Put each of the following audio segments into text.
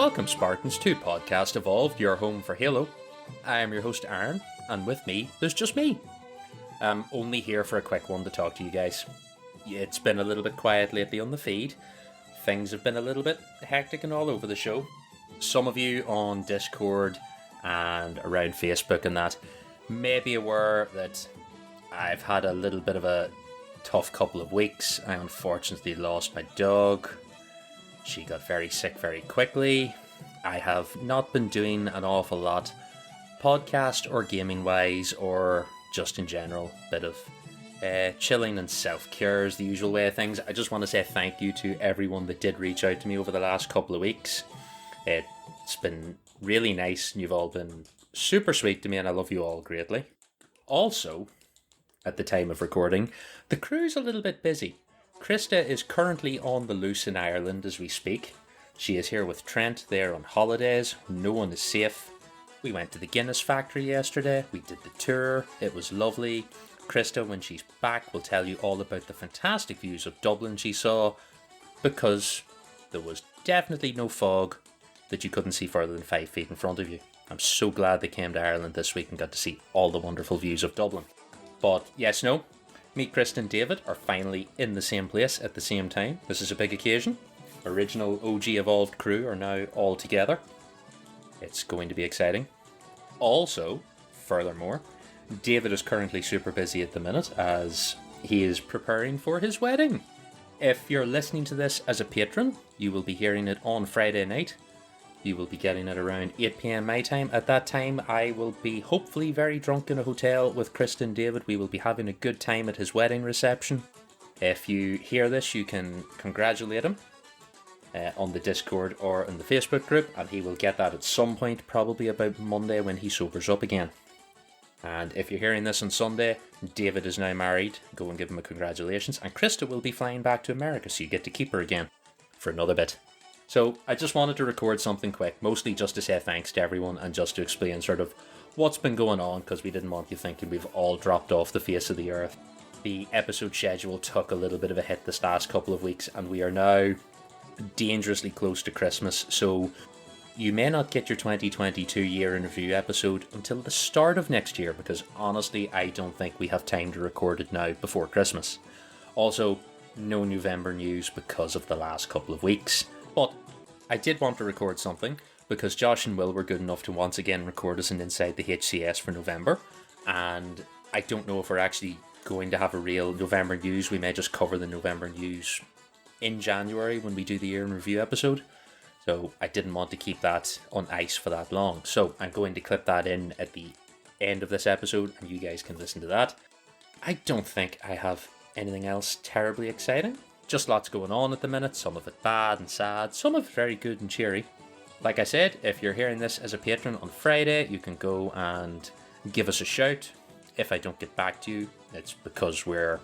Welcome, Spartans, to Podcast Evolved, your home for Halo. I am your host, Aaron, and with me, there's just me. I'm only here for a quick one to talk to you guys. It's been a little bit quiet lately on the feed. Things have been a little bit hectic and all over the show. Some of you on Discord and around Facebook and that may be aware that I've had a little bit of a tough couple of weeks. I unfortunately lost my dog. She got very sick very quickly. I have not been doing an awful lot, podcast or gaming wise, or just in general, bit of chilling and self-care is the usual way of things. I just want to say thank you to everyone that did reach out to me over the last couple of weeks. It's been really nice, and you've all been super sweet to me, and I love you all greatly. Also, at the time of recording, the crew's a little bit busy. Krista is currently on the loose in Ireland as we speak. She is here with Trent. They're on holidays. No one is safe. We went to the Guinness factory yesterday. We did the tour. It was lovely. Krista, when she's back, will tell you all about the fantastic views of Dublin she saw, because there was definitely no fog that you couldn't see further than 5 feet in front of you. I'm so glad they came to Ireland this week and got to see all the wonderful views of Dublin. But yes, no. Me, Krista and David are finally in the same place at the same time. This is a big occasion. Original OG Evolved crew are now all together. It's going to be exciting. Also, furthermore, David is currently super busy at the minute as he is preparing for his wedding. If you're listening to this as a patron, you will be hearing it on Friday night. You will be getting it around 8 p.m. my time. At that time, I will be hopefully very drunk in a hotel with Krista and David. We will be having a good time at his wedding reception. If you hear this, you can congratulate him on the Discord or in the Facebook group, and he will get that at some point, probably about Monday when he sobers up again. And if you're hearing this on Sunday, David is now married. Go and give him a congratulations. And Krista will be flying back to America, so you get to keep her again for another bit. So I just wanted to record something quick, mostly just to say thanks to everyone and just to explain sort of what's been going on, because we didn't want you thinking we've all dropped off the face of the earth. The episode schedule took a little bit of a hit this last couple of weeks, and we are now dangerously close to Christmas, so you may not get your 2022 year in review episode until the start of next year, because honestly I don't think we have time to record it now before Christmas. Also, no November news because of the last couple of weeks. But I did want to record something because Josh and Will were good enough to once again record us an Inside the HCS for November, and I don't know if we're actually going to have a real November news. We may just cover the November news in January when we do the year in review episode, so I didn't want to keep that on ice for that long. So I'm going to clip that in at the end of this episode and you guys can listen to that. I don't think I have anything else terribly exciting. Just lots going on at the minute, some of it bad and sad, some of it very good and cheery. Like I said, if you're hearing this as a patron on Friday, you can go and give us a shout. If I don't get back to you, it's because we're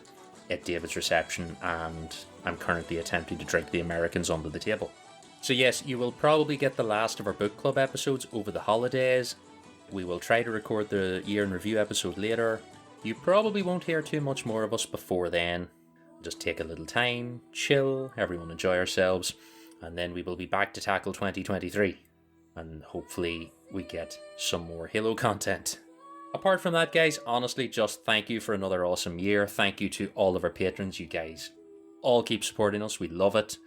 at David's reception and I'm currently attempting to drink the Americans under the table. So yes, you will probably get the last of our book club episodes over the holidays. We will try to record the year in review episode later. You probably won't hear too much more of us before then. Just take a little time, chill, everyone enjoy ourselves, and then we will be back to tackle 2023. And hopefully we get some more Halo content. Apart from that, guys, honestly, just thank you for another awesome year. Thank you to all of our patrons. You guys all keep supporting us. We love it.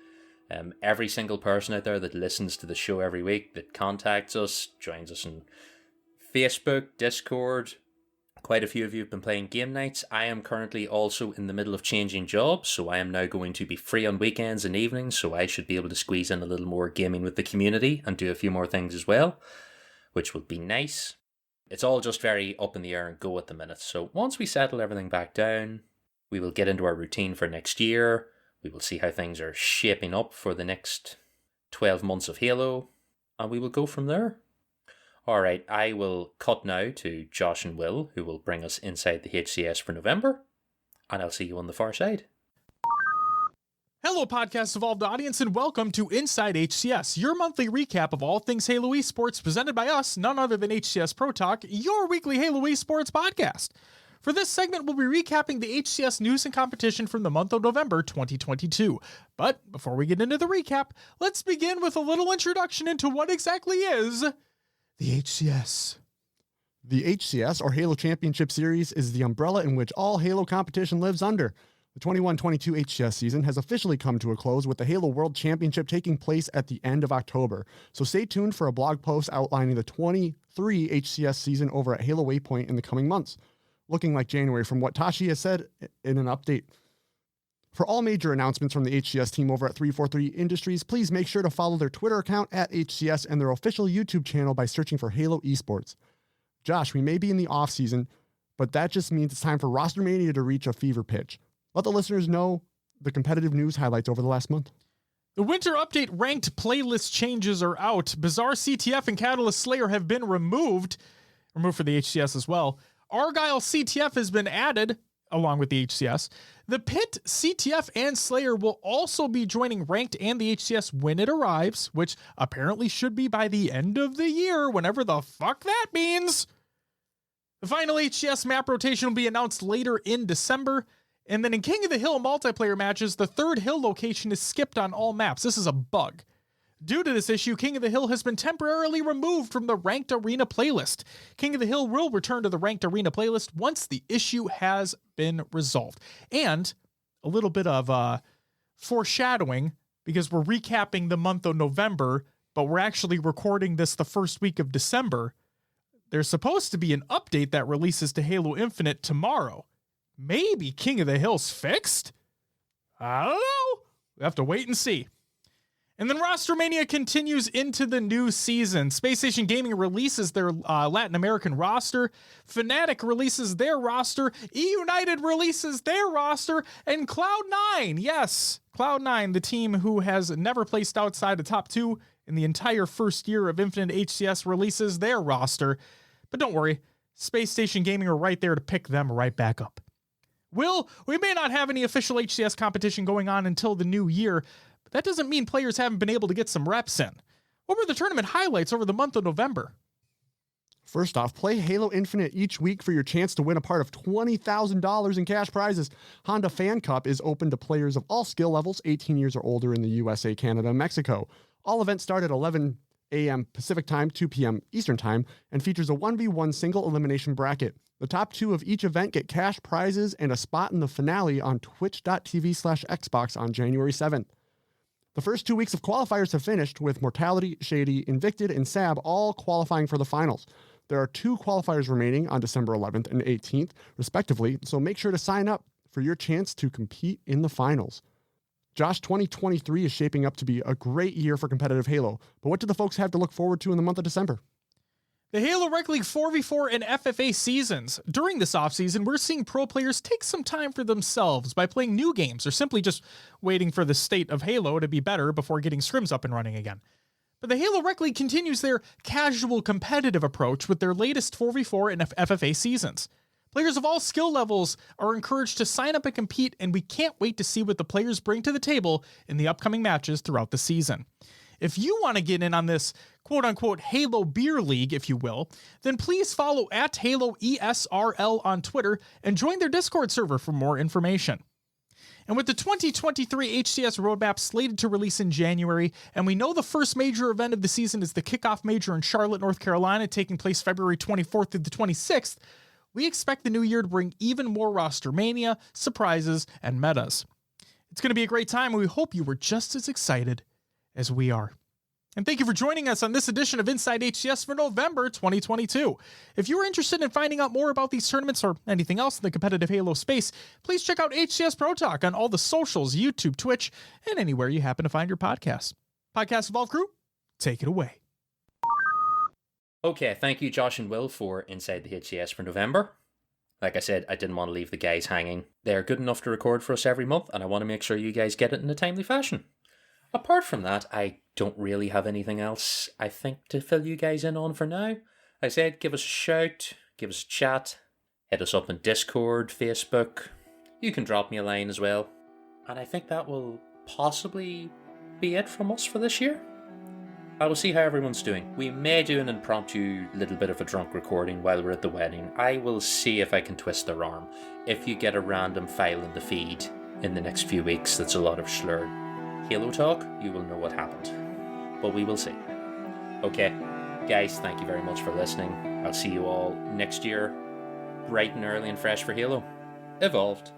Every single person out there that listens to the show every week, that contacts us, joins us on Facebook, Discord. Quite a few of you have been playing game nights. I am currently also in the middle of changing jobs, so I am now going to be free on weekends and evenings, so I should be able to squeeze in a little more gaming with the community and do a few more things as well, which would be nice. It's all just very up in the air and go at the minute, so once we settle everything back down, we will get into our routine for next year. We will see how things are shaping up for the next 12 months of Halo, and we will go from there. Alright, I will cut now to Josh and Will, who will bring us inside the HCS for November, and I'll see you on the far side. Hello, Podcast Evolved audience, and welcome to Inside HCS, your monthly recap of all things Halo esports presented by us, none other than HCS Pro Talk, your weekly Halo esports podcast. For this segment, we'll be recapping the HCS news and competition from the month of November 2022. But before we get into the recap, let's begin with a little introduction into what exactly is the HCS. The HCS, or Halo Championship Series, is the umbrella in which all Halo competition lives under. The 21-22 HCS season has officially come to a close, with the Halo World Championship taking place at the end of October. So stay tuned for a blog post outlining the 23 HCS season over at Halo Waypoint in the coming months. Looking like January from what Tashi has said in an update. For all major announcements from the HCS team over at 343 Industries, please make sure to follow their Twitter account at HCS and their official YouTube channel by searching for Halo Esports. Josh, we may be in the off season, but that just means it's time for Roster Mania to reach a fever pitch. Let the listeners know the competitive news highlights over the last month. The Winter Update ranked playlist changes are out. Bizarre CTF and Catalyst Slayer have been removed for the HCS as well. Argyle CTF has been added, along with the HCS. The Pit, CTF, and Slayer will also be joining Ranked and the HCS when it arrives, which apparently should be by the end of the year, whenever the fuck that means. The final HCS map rotation will be announced later in December. And then in King of the Hill multiplayer matches, the third hill location is skipped on all maps. This is a bug. Due to this issue, King of the Hill has been temporarily removed from the Ranked Arena playlist. King of the Hill will return to the Ranked Arena playlist once the issue has been resolved. And a little bit of foreshadowing, because we're recapping the month of November, but we're actually recording this the first week of December. There's supposed to be an update that releases to Halo Infinite tomorrow. Maybe King of the Hill's fixed? I don't know. We have to wait and see. And then Roster Mania continues into the new season. Space Station Gaming releases their Latin American roster. Fnatic releases their roster. E-United releases their roster. And Cloud9, yes, Cloud9, the team who has never placed outside the top 2 in the entire first year of Infinite HCS, releases their roster. But don't worry, Space Station Gaming are right there to pick them right back up. We may not have any official HCS competition going on until the new year, but that doesn't mean players haven't been able to get some reps in. What were the tournament highlights over the month of November? First off, play Halo Infinite each week for your chance to win a part of $20,000 in cash prizes. Honda Fan Cup is open to players of all skill levels, 18 years or older in the USA, Canada, and Mexico. All events start at 11 a.m. Pacific Time, 2 p.m. Eastern Time, and features a 1v1 single elimination bracket. The top 2 of each event get cash prizes and a spot in the finale on twitch.tv/Xbox on January 7th. The first 2 weeks of qualifiers have finished, with Mortality, Shady, Invicted, and Sab all qualifying for the finals. There are 2 qualifiers remaining on December 11th and 18th, respectively, so make sure to sign up for your chance to compete in the finals. Josh, 2023 is shaping up to be a great year for competitive Halo, but what do the folks have to look forward to in the month of December? The Halo Rec League 4v4 and FFA seasons. During this offseason, we're seeing pro players take some time for themselves by playing new games or simply just waiting for the state of Halo to be better before getting scrims up and running again. But the Halo Rec League continues their casual competitive approach with their latest 4v4 and FFA seasons. Players of all skill levels are encouraged to sign up and compete, and we can't wait to see what the players bring to the table in the upcoming matches throughout the season. If you want to get in on this quote-unquote Halo Beer League, if you will, then please follow at Halo ESRL on Twitter and join their Discord server for more information. And with the 2023 HCS roadmap slated to release in January, and we know the first major event of the season is the Kickoff Major in Charlotte, North Carolina, taking place February 24th through the 26th, we expect the new year to bring even more roster mania, surprises, and metas. It's going to be a great time, and we hope you were just as excited as we are. And thank you for joining us on this edition of Inside HCS for November 2022. If you're interested in finding out more about these tournaments or anything else in the competitive Halo space, please check out HCS Pro Talk on all the socials, YouTube, Twitch, and anywhere you happen to find your podcasts. Podcast Evolve crew, take it away. Okay, thank you, Josh and Will, for Inside the HCS for November. Like I said, I didn't want to leave the guys hanging. They're good enough to record for us every month, and I want to make sure you guys get it in a timely fashion. Apart from that, I don't really have anything else, I think, to fill you guys in on for now. I said, give us a shout, give us a chat, hit us up on Discord, Facebook. You can drop me a line as well. And I think that will possibly be it from us for this year. I will see how everyone's doing. We may do an impromptu little bit of a drunk recording while we're at the wedding. I will see if I can twist their arm. If you get a random file in the feed in the next few weeks that's a lot of slurred Halo talk, you will know what happened. But we will see. Okay, guys, thank you very much for listening. I'll see you all next year, bright and early and fresh for Halo. Evolved.